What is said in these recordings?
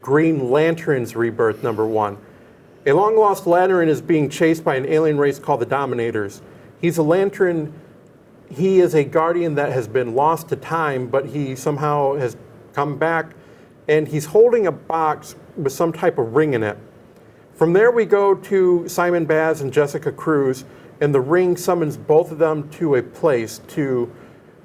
Green Lantern's Rebirth #1. A long-lost lantern is being chased by an alien race called the Dominators. He's a lantern. He is a guardian that has been lost to time, but he somehow has come back, and he's holding a box with some type of ring in it. From there we go to Simon Baz and Jessica Cruz, and the ring summons both of them to a place to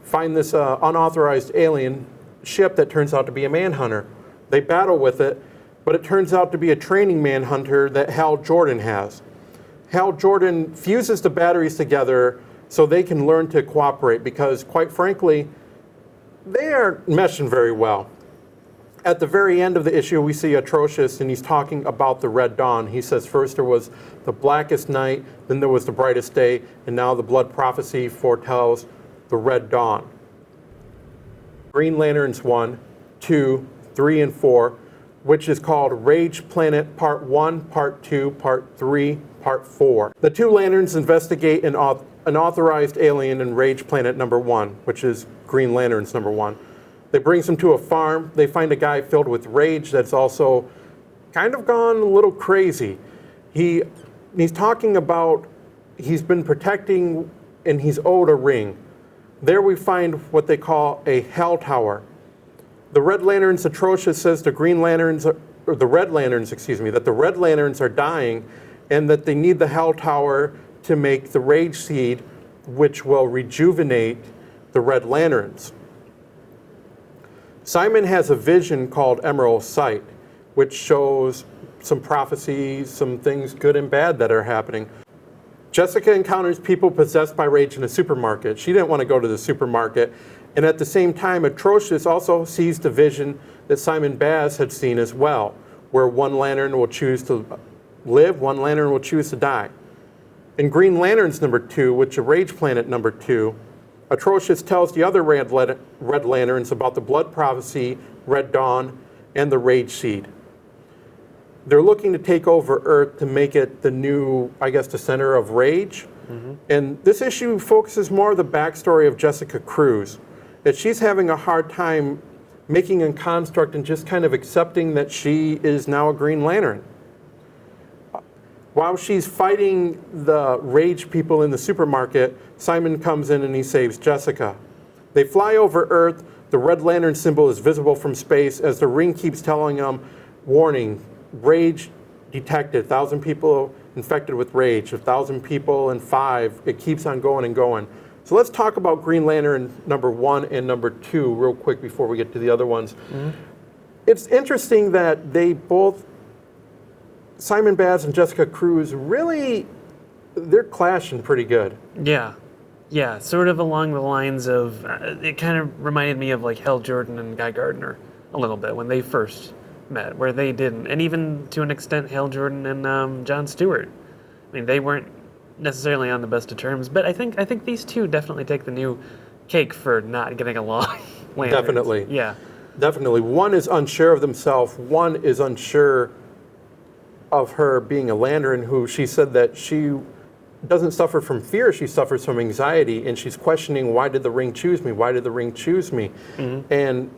find this unauthorized alien ship that turns out to be a manhunter. They battle with it, but it turns out to be a training manhunter that Hal Jordan has. Hal Jordan fuses the batteries together so they can learn to cooperate because, quite frankly, they aren't meshing very well. At the very end of the issue, we see Atrocious, and he's talking about the Red Dawn. He says first there was the blackest night, then there was the brightest day, and now the blood prophecy foretells the Red Dawn. Green Lanterns 1, 2, 3, and 4, which is called Rage Planet Part 1, Part 2, Part 3, Part 4. The two lanterns investigate an unauthorized alien in Rage Planet #1, which is Green Lanterns #1. They brings him to a farm. They find a guy filled with rage that's also kind of gone a little crazy. He's talking about he's been protecting and he's owed a ring. There we find what they call a Hell Tower. The Red Lanterns Atrocious says the Green Lanterns, or the Red Lanterns, excuse me, that the Red Lanterns are dying and that they need the Hell Tower to make the Rage Seed, which will rejuvenate the Red Lanterns. Simon has a vision called Emerald Sight, which shows some prophecies, some things good and bad that are happening. Jessica encounters people possessed by rage in a supermarket. She didn't want to go to the supermarket. And at the same time, Atrocious also sees the vision that Simon Baz had seen as well, where one lantern will choose to live, one lantern will choose to die. In Green Lanterns #2, which is Rage Planet #2, Atrocious tells the other Red Lanterns about the Blood Prophecy, Red Dawn, and the Rage Seed. They're looking to take over Earth to make it the new, I guess, the center of rage. Mm-hmm. And this issue focuses more on the backstory of Jessica Cruz, that she's having a hard time making a construct and just kind of accepting that she is now a Green Lantern. While she's fighting the rage people in the supermarket, Simon comes in and he saves Jessica. They fly over Earth. The Red Lantern symbol is visible from space as the ring keeps telling them, warning, rage detected, 1,000 people infected with rage, 1,000 people in 5. It keeps on going and going. So let's talk about Green Lantern #1 and #2 real quick before we get to the other ones. Mm-hmm. It's interesting that they both, Simon Baz and Jessica Cruz, really, they're clashing pretty good. Yeah, sort of along the lines of, it kind of reminded me of like Hal Jordan and Guy Gardner a little bit when they first met, where they didn't, and even to an extent Hal Jordan and John Stewart. I mean, they weren't necessarily on the best of terms, but I think these two definitely take the new cake for not getting along. Definitely. Yeah. Definitely. One is unsure of themselves. One is unsure of her being a lantern, who she said that she doesn't suffer from fear, she suffers from anxiety, and she's questioning, why did the ring choose me? Why did the ring choose me? Mm-hmm. And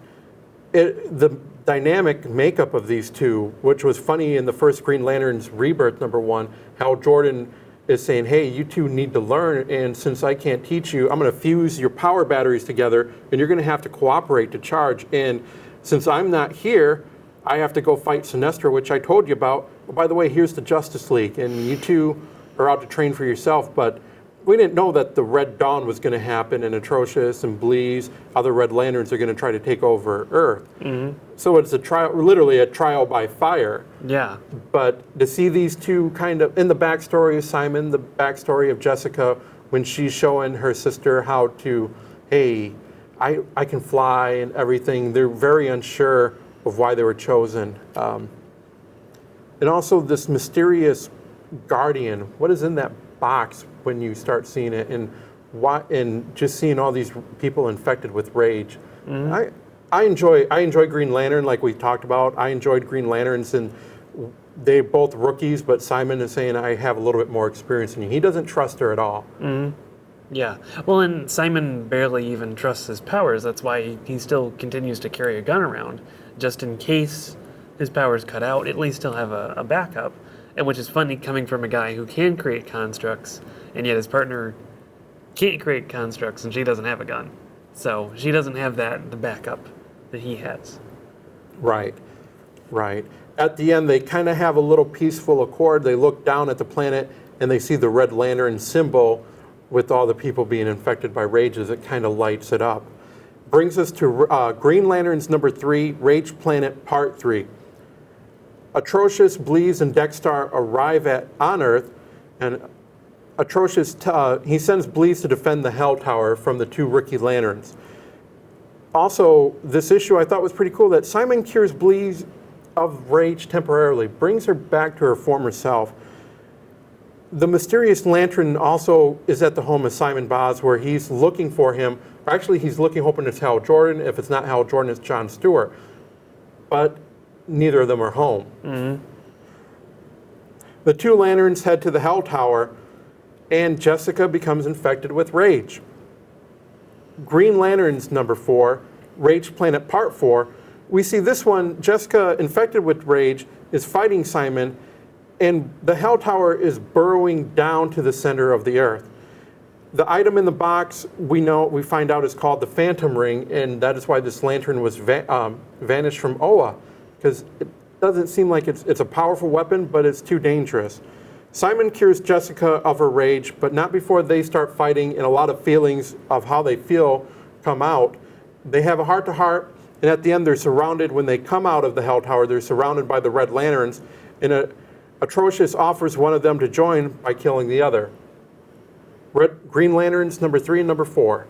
the dynamic makeup of these two, which was funny in the first Green Lanterns Rebirth #1, Hal Jordan is saying, hey, you two need to learn, and since I can't teach you, I'm going to fuse your power batteries together, and you're going to have to cooperate to charge. And since I'm not here, I have to go fight Sinestro, which I told you about. Oh, by the way, here's the Justice League, and you two are out to train for yourself. But we didn't know that the Red Dawn was going to happen, and Atrocious and Bleeze, other Red Lanterns, are going to try to take over Earth. Mm-hmm. So it's a trial, literally a trial by fire. Yeah. But to see these two kind of, in the backstory of Simon, the backstory of Jessica, when she's showing her sister how to, hey, I can fly and everything, they're very unsure of why they were chosen. And also this mysterious guardian, what is in that box when you start seeing it, and just seeing all these people infected with rage. Mm-hmm. I enjoy Green Lantern, like we talked about. I enjoyed Green Lanterns, and they're both rookies, but Simon is saying, I have a little bit more experience than you. He doesn't trust her at all. Mm-hmm. Yeah. Well, and Simon barely even trusts his powers. That's why he still continues to carry a gun around, just in case his powers cut out, at least he'll have a backup. And which is funny coming from a guy who can create constructs, and yet his partner can't create constructs, and she doesn't have a gun. So she doesn't have the backup that he has. Right, right. At the end, they kind of have a little peaceful accord. They look down at the planet, and they see the Red Lantern symbol with all the people being infected by rage as it kind of lights it up. Brings us to Green Lanterns number 3, Rage Planet Part 3. Atrocious, Bleeze, and Dexter arrive on Earth, and Atrocious, he sends Bleeze to defend the Hell Tower from the 2 Rookie Lanterns. Also, this issue I thought was pretty cool, that Simon cures Bleeze of rage temporarily, brings her back to her former self. The mysterious lantern also is at the home of Simon Baz, where he's looking for him. Actually, he's looking, hoping it's Hal Jordan. If it's not Hal Jordan, it's John Stewart. But neither of them are home. Mm-hmm. The 2 lanterns head to the Hell Tower, and Jessica becomes infected with rage. Green Lanterns number 4, Rage Planet Part 4. We see this one, Jessica, infected with rage, is fighting Simon, and the Hell Tower is burrowing down to the center of the Earth. The item in the box, we find out, is called the Phantom Ring, and that is why this lantern was vanished from Oa, because it doesn't seem like it's a powerful weapon, but it's too dangerous. Simon cures Jessica of her rage, but not before they start fighting, and a lot of feelings of how they feel come out. They have a heart-to-heart, and at the end they're surrounded, when they come out of the Hell Tower, they're surrounded by the Red Lanterns, and Atrocious offers one of them to join by killing the other. Green Lanterns number 3 and number 4.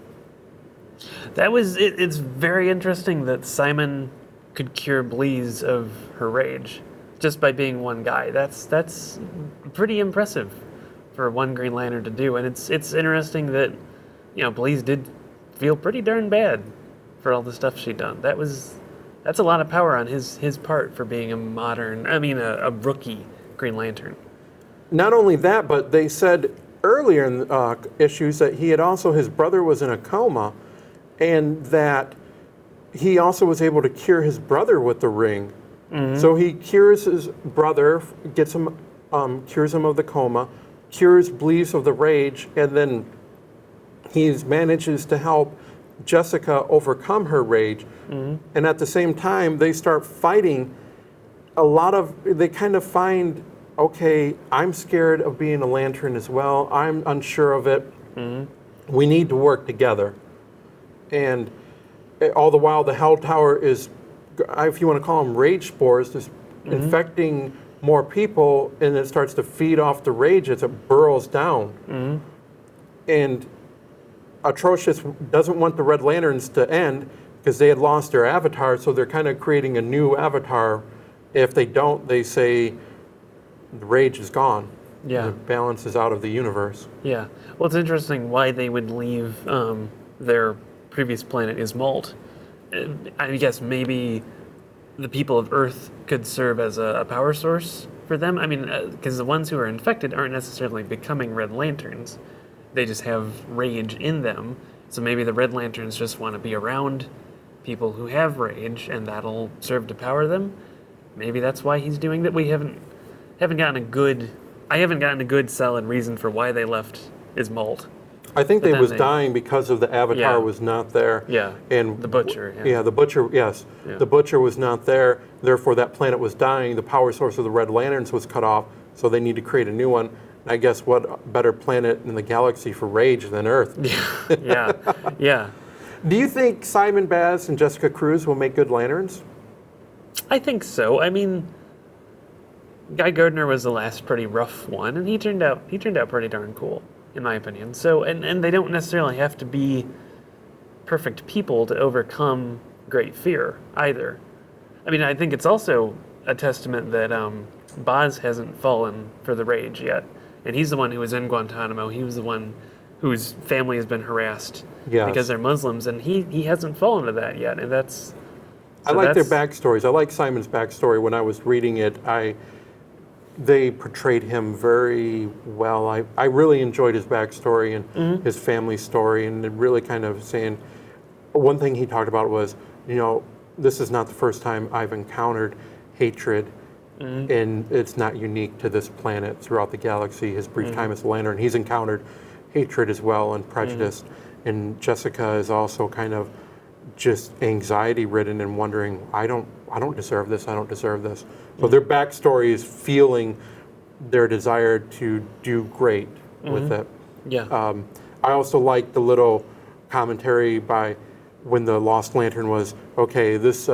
It's very interesting that Simon could cure Bleeze of her rage just by being one guy. That's pretty impressive for one Green Lantern to do, and it's interesting that Bleeze did feel pretty darn bad for all the stuff she'd done. That's a lot of power on his part for being a rookie Green Lantern. Not only that, but they said earlier in issues that his brother was in a coma, and that he also was able to cure his brother with the ring. Mm-hmm. So he cures his brother, gets him, cures him of the coma, cures Bleeze of the rage, and then he manages to help Jessica overcome her rage. Mm-hmm. And at the same time, they start fighting. They kind of find, okay, I'm scared of being a lantern as well. I'm unsure of it. Mm-hmm. We need to work together. And all the while, the Hell Tower is, if you want to call them rage spores, just mm-hmm. infecting more people, and it starts to feed off the rage as it burrows down. Mm-hmm. And Atrocious doesn't want the Red Lanterns to end because they had lost their avatar, so they're kind of creating a new avatar. If they don't, they say the rage is gone. Yeah. The balance is out of the universe. Yeah. Well, it's interesting why they would leave their previous planet Ismalt. I guess maybe the people of Earth could serve as a power source for them. Because the ones who are infected aren't necessarily becoming Red Lanterns. They just have rage in them. So maybe the Red Lanterns just want to be around people who have rage, and that'll serve to power them. Maybe that's why he's doing that. I haven't gotten a good solid reason for why they left Ismalt. I think they was dying because of the avatar was not there. Yeah. And the Butcher. Yeah, the Butcher, yes. Yeah. The Butcher was not there. Therefore, that planet was dying. The power source of the Red Lanterns was cut off, so they need to create a new one. And I guess what better planet in the galaxy for rage than Earth? Yeah. Yeah. Do you think Simon Baz and Jessica Cruz will make good Lanterns? I think so. Guy Gardner was the last pretty rough one, and he turned out pretty darn cool, in my opinion. So, and they don't necessarily have to be perfect people to overcome great fear either. I think it's also a testament that Baz hasn't fallen for the rage yet, and he's the one who was in Guantanamo. He was the one whose family has been harassed because they're Muslims, and he hasn't fallen to that yet, and that's. I like their backstories. I like Simon's backstory. When I was reading it, they portrayed him very well. I really enjoyed his backstory and mm-hmm. his family story, and it really kind of saying, one thing he talked about was, this is not the first time I've encountered hatred, and it's not unique to this planet. Throughout the galaxy, his brief time as a Lantern, he's encountered hatred as well and prejudice. And Jessica is also kind of just anxiety-ridden and wondering, I don't deserve this. I don't deserve this. So their backstory is feeling their desire to do great with it. Yeah. I also like the little commentary by when the Lost Lantern was, okay, this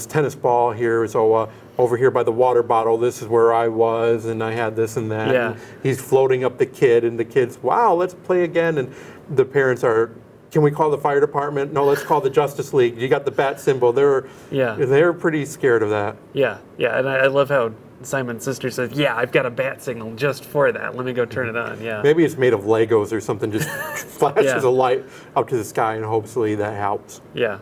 tennis ball here is over here by the water bottle. This is where I was, and I had this and that. Yeah. And he's floating up the kid, and the kid's, wow, let's play again. And the parents are, can we call the fire department? No, let's call the Justice League. You got the bat symbol. They're pretty scared of that. Yeah, and I love how Simon's sister says, yeah, I've got a bat signal just for that. Let me go turn it on, yeah. Maybe it's made of Legos or something, just flashes a light up to the sky, and hopefully that helps. Yeah.